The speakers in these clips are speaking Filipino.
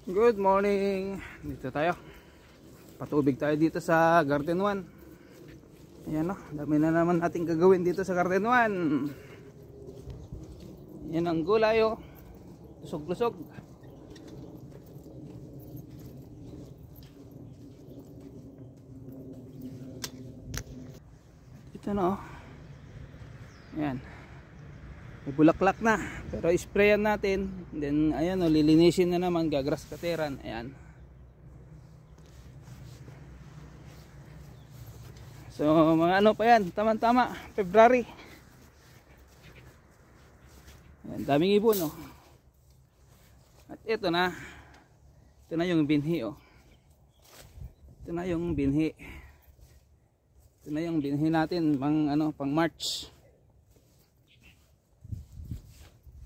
Good morning. Dito tayo. Patubig tayo dito sa Garden 1. Ayan o, dami na naman nating gagawin dito sa Garden 1. Yan ang gulay o. Lusog-lusog. Ito na o. Ayan. May bulaklak na, pero sprayan natin. Then ayan o, lilinisin na naman, gagras kateran. Ayan. So mga ano pa yan, tama-tama, February. Ayan, daming ibon o. At ito na yung binhi o. Ito na yung binhi. Ito na yung binhi natin pang March.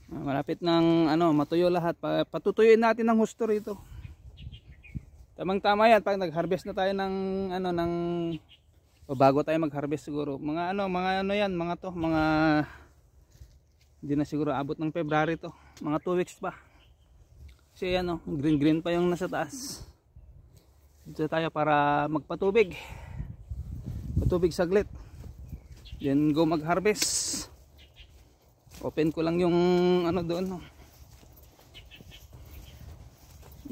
Malapit ng matuyo lahat. Patutuyuin natin ng husto rito. Tamang tama yan pag nag-harvest na tayo ng bago tayo mag-harvest siguro. Mga hindi na siguro abot ng February to. Mga 2 weeks pa. Kasi green pa yung nasa taas. Dito tayo para magpatubig. Patubig saglit. Then go mag-harvest. Open ko lang yung doon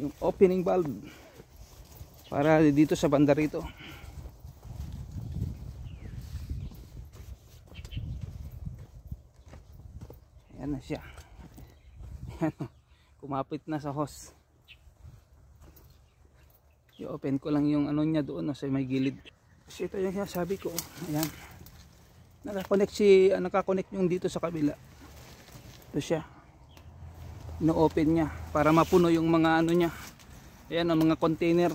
yung opening valve para dito sa banda rito. Ayan na siya. Kumapit na sa hose. I-open ko lang yung niya doon sa may gilid. Kasi ito yung sabi ko. Ayan. Nakakonect yung dito sa kabila. Ito siya. Ino-open niya para mapuno yung mga niya. Ayan ang mga container.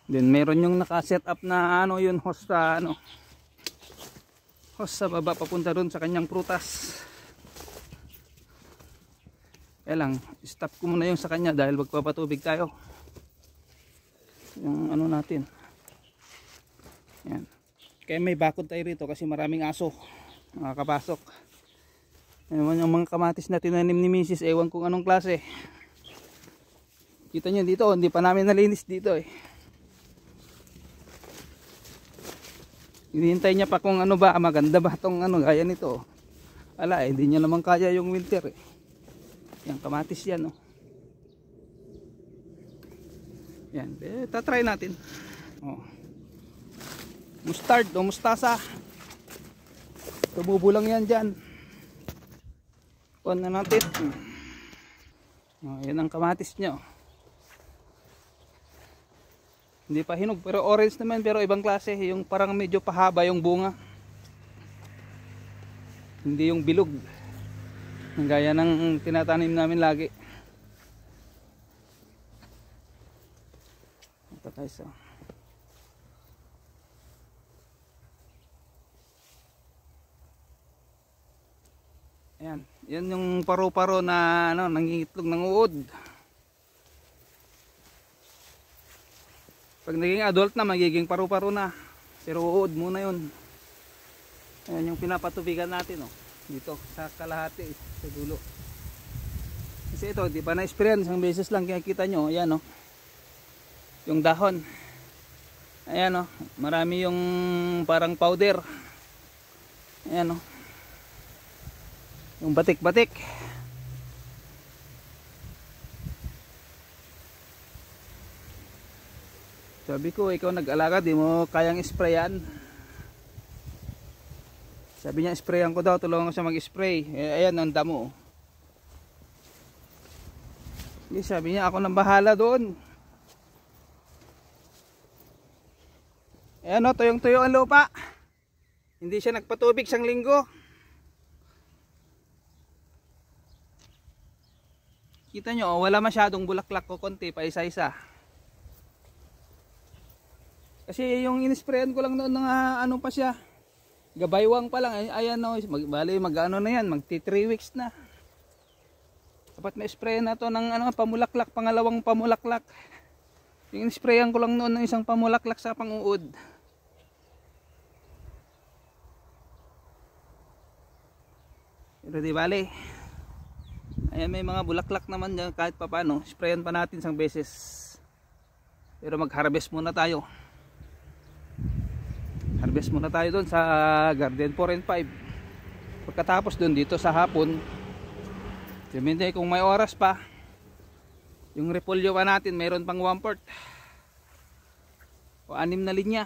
Then meron yung naka-set up na yun hose sa baba papunta doon sa kanyang prutas. Kaya lang, stop ko muna yung sa kanya dahil magpapatubig tayo. Yung natin. Ayan. Kaya may bakod tayo rito kasi maraming aso makakapasok. Ayan yung mga kamatis na tinanim ni Mrs. Ewan kung anong klase. Kita nyo dito, hindi pa namin nalinis dito eh. Hinihintay niya pa kung maganda ba itong gaya nito. Ala hindi niya naman kaya yung winter eh. Yan, kamatis yan Yan, tatry natin. Mustard o mustasa. Tumubulang yan dyan. On na natin. Yan ang kamatis nyo. Hindi pa hinog pero orange naman, pero ibang klase. Yung parang medyo pahaba yung bunga. Hindi yung bilog. Gaya ng tinatanim namin lagi. Ito guys Ayan, yan yung paro-paro na nangingitlog ng uod. Pag naging adult na, magiging paro-paro na. Pero uod muna yun. Ayan yung pinapatubigan natin dito sa kalahati, sa dulo. Kasi ito, di pa na-sprayan, isang beses lang kita nyo. Ayan yung dahon. Ayan marami yung parang powder. Ayan yung batik-batik. Sabi ko, ikaw nag-alaga, di mo kayang sprayan. Sabi niya, sprayan ko daw, tulungan ko siya mag-spray. Ayan ang damo. Sabi niya, ako nang bahala doon. Ayan tuyong-tuyo ang lupa. Hindi siya nagpatubig sang linggo. Kita nyo, wala masyadong bulaklak ko, konti pa isa-isa. Kasi yung in-sprayan ko lang noon ng pa siya. Gabaywang pa lang. Ayan bali mag-ano na yan, magti 3 weeks na. Dapat na-sprayan na to ng pamulaklak, pangalawang pamulaklak. Yung in-sprayan ko lang noon ng isang pamulaklak sa pang-uod. Pero di bali. Ayan, may mga bulaklak naman dyan kahit papano. Sprayan pa natin isang beses. Pero mag-harvest muna tayo. Harvest muna tayo doon sa Garden 4 and 5. Pagkatapos doon dito sa hapon, hindi kung may oras pa, yung repolyo pa natin mayroon pang 1/4 o 6 na linya.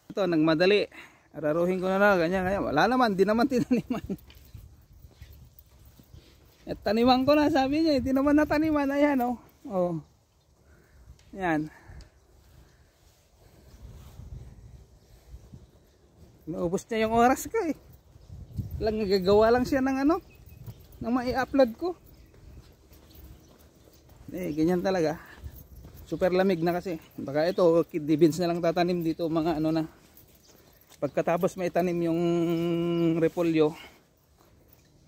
Ito nagmadali, araruhin ko na ganyan, wala naman, di naman tinaniman. At taniman ko na, sabi niya, hindi naman nataniman. Ayan o, oh. Ayan. Naubos niya yung oras ko eh. Lang nagagawa lang siya ng ano, nang mai-upload ko. Eh, ganyan talaga. Super lamig na kasi. Baka ito, kidney beans na lang tatanim dito, mga ano na. Pagkatapos may tanim yung repolyo,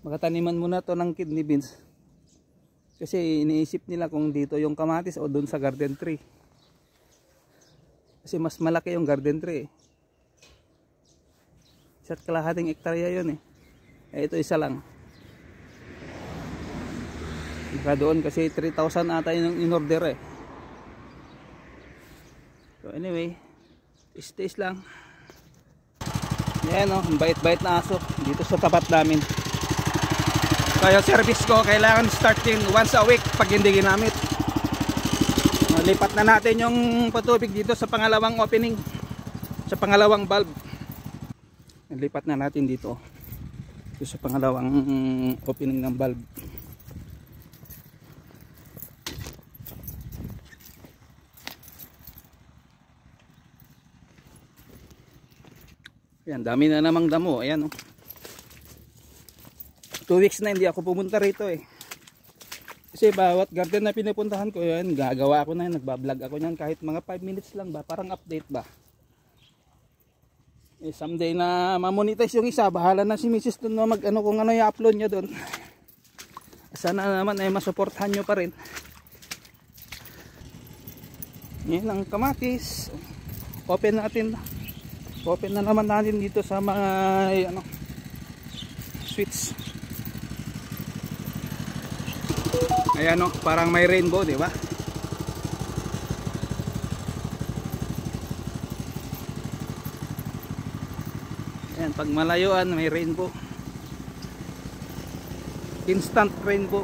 makataniman muna to ng kidney beans. Kasi iniisip nila kung dito yung kamatis o doon sa garden 3. Kasi mas malaki yung garden 3 eh. Isa't kalahating hektarya yun eh. Eh ito isa lang. Baka doon kasi 3,000 ata yung in-order eh. So anyway, taste lang. Yan o, ang bait-bait na aso dito sa tapat namin. Kaya service ko kailangan start din once a week pag hindi ginamit. Lipat na natin yung patubig dito sa pangalawang opening, sa pangalawang valve. Lipat na natin dito sa pangalawang opening ng valve. Ayan, dami na namang damo. Ayan o. 2 weeks na hindi ako pumunta rito eh. Kasi bawat garden na pinupuntahan ko yan, gagawa ako na yan, nagbablog ako yan kahit mga 5 minutes lang ba, parang update ba. Eh someday na ma-monetize yung isa, bahala na si Mrs. doon na mag ano kung ano i-upload niya doon. Sana naman ay masuportahan nyo pa rin. Yan ang kamatis. Open natin. Open na naman natin dito sa mga ano, sweets. Ayan o, parang may rainbow, di ba? Ayan, pag malayuan may rainbow. Instant rainbow.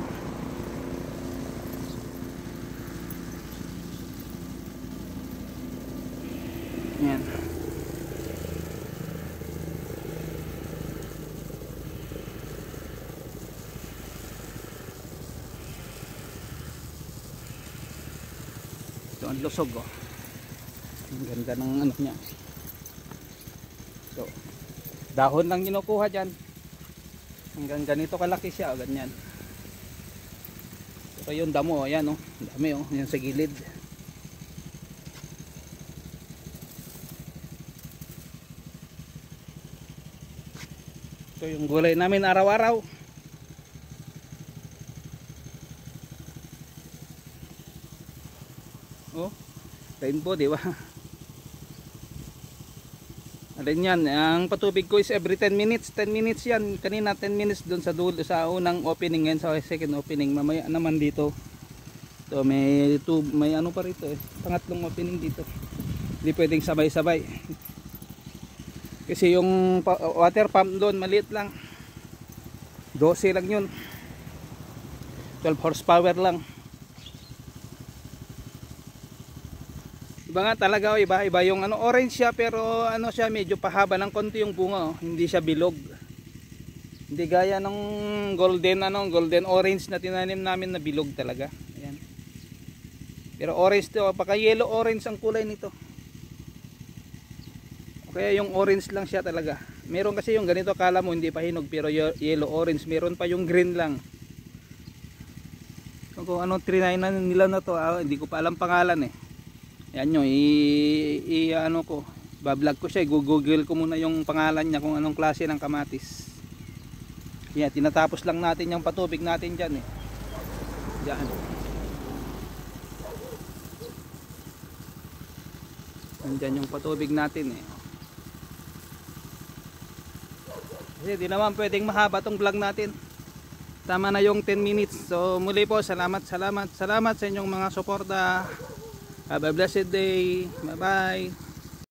Ayan. Ito ang lusog oh. Ang ganda ng anak niya. So, dahon lang kinukuha dyan. Hanggang ganito kalaki siya o ganyan. Ito yung damo, ayan o. Dami o, yan sa gilid. Ito yung gulay namin araw-araw. Oh, rainbow, di ba? Alin yan, ang patubig ko is every 10 minutes. 10 minutes yan, kanina 10 minutes dun sa dulo, sa unang opening yan, sa second opening. Mamaya naman dito. So may ano pa rito eh, pangatlong opening dito. Hindi pwedeng sabay-sabay. Kasi yung water pump doon maliit lang. 12 lang yun. 12 horsepower lang. Iba nga talaga, iba yung ano, orange siya pero ano siya, medyo pahaba ng konti yung bunga oh. Hindi siya bilog. Hindi gaya ng golden orange na tinanim namin na bilog talaga. Ayan. Pero orange to, baka yellow orange ang kulay nito. Kaya yung orange lang siya talaga. Meron kasi yung ganito, akala mo hindi pa hinog pero yellow orange. Meron pa yung green lang. Kung ano trinayin nila na to, hindi ko pa alam pangalan eh. Yan nyo, ano ko, bablog ko siya, google ko muna yung pangalan niya kung anong klase ng kamatis. Yan, tinatapos lang natin yung patubig natin dyan eh. Diyan. Nandyan yung patubig natin eh. Kasi di naman pwedeng mahaba tong vlog natin. Tama na yung 10 minutes. So muli po, salamat sa inyong mga suporta. Have a blessed day. Bye bye.